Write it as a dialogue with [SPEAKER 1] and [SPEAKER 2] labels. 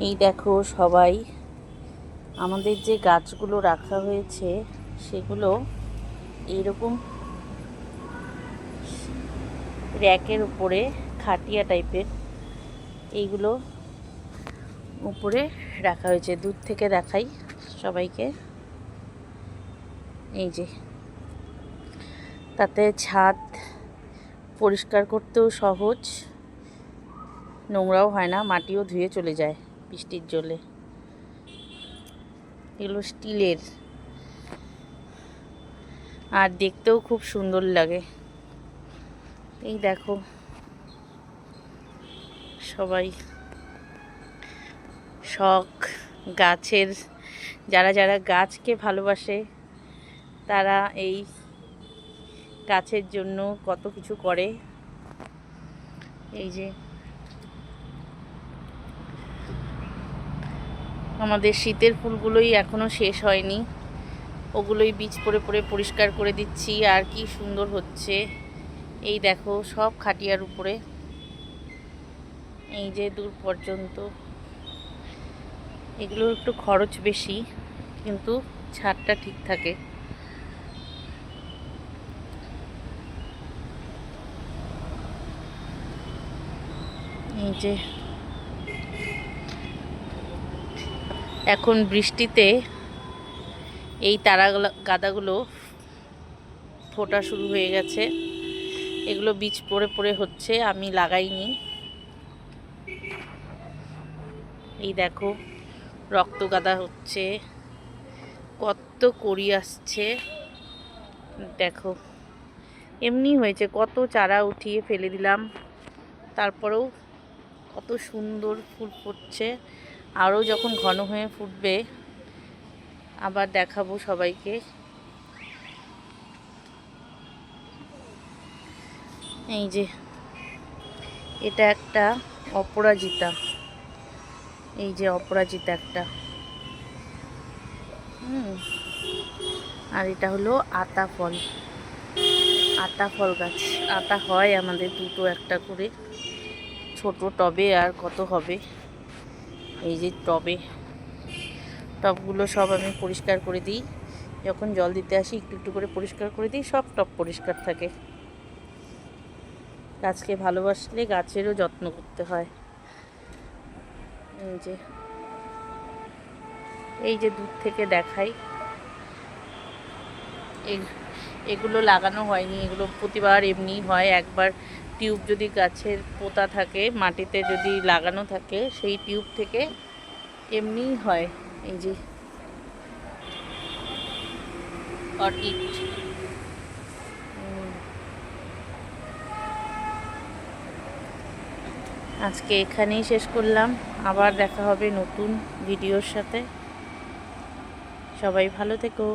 [SPEAKER 1] এই দেখো সবাই, আমাদের যে গাছগুলো রাখা হয়েছে সেগুলো এইরকম র্যাকের উপরে, খাটিয়া টাইপের এইগুলো উপরে রাখা হয়েছে। দূর থেকে দেখাই সবাইকে। এই যে, তাতে ছাদ পরিষ্কার করতেও সহজ, নোংরাও হয় না, মাটিও ধুয়ে চলে যায় বৃষ্টির জলে। এগুলো স্টিলের, আর দেখতেও খুব সুন্দর লাগে। এই দেখো সবাই শখ গাছের, যারা যারা গাছকে ভালোবাসে তারা এই গাছের জন্য কত কিছু করে। এই যে আমাদের শীতের ফুলগুলোই এখনো শেষ হয়নি, ওগুলোই বীজ পড়ে পড়ে পরিষ্কার করে দিচ্ছি। আর কি সুন্দর হচ্ছে, এই দেখো সব খাটিয়ার উপরে, এই যে দূর পর্যন্ত। এগুলোর একটু খরচ বেশি, কিন্তু ছাদটা ঠিক থাকে। এই যে এখন বৃষ্টিতে এই তারা গাঁদাগুলো ফোটা শুরু হয়ে গেছে। এগুলো বীজ পড়ে পড়ে হচ্ছে, আমি লাগাইনি। এই দেখো রক্ত গাঁদা হচ্ছে, কত কড়ি আসছে দেখো। এমনি হয়েছে, কত চারা উঠিয়ে ফেলে দিলাম, তারপরেও কত সুন্দর ফুল ফুটছে। আরও যখন ঘন হয়ে ফুটবে আবার দেখাবো সবাইকে। এই যে এটা একটা অপরাজিতা, এই যে অপরাজিতা একটা, আর এটা হলো আতা ফল, আতা ফল গাছ। আতা হয় আমাদের দুটো একটা করে, ছোট টবে আর কত হবে। এই যে টবগুলো সব আমি পরিষ্কার করে দিই, যখন জল দিতে আসি একটু একটু করে পরিষ্কার করে দিই, সব টব পরিষ্কার থাকে। গাছকে ভালোবাসলে গাছেরও যত্ন করতে হয়। এই যে দূর থেকে দেখাই, এগুলো লাগানো হয়নি, এগুলো প্রতিবার এমনি হয়। একবার টিউব যদি গাছের পোতা থাকে, মাটিতে যদি লাগানো থাকে, সেই টিউব থেকে এমনিই হয়। এই যে অর্কিড। আজকে এখানেই শেষ করলাম, আবার দেখা হবে নতুন ভিডিওর সাথে। সবাই ভালো থেকো।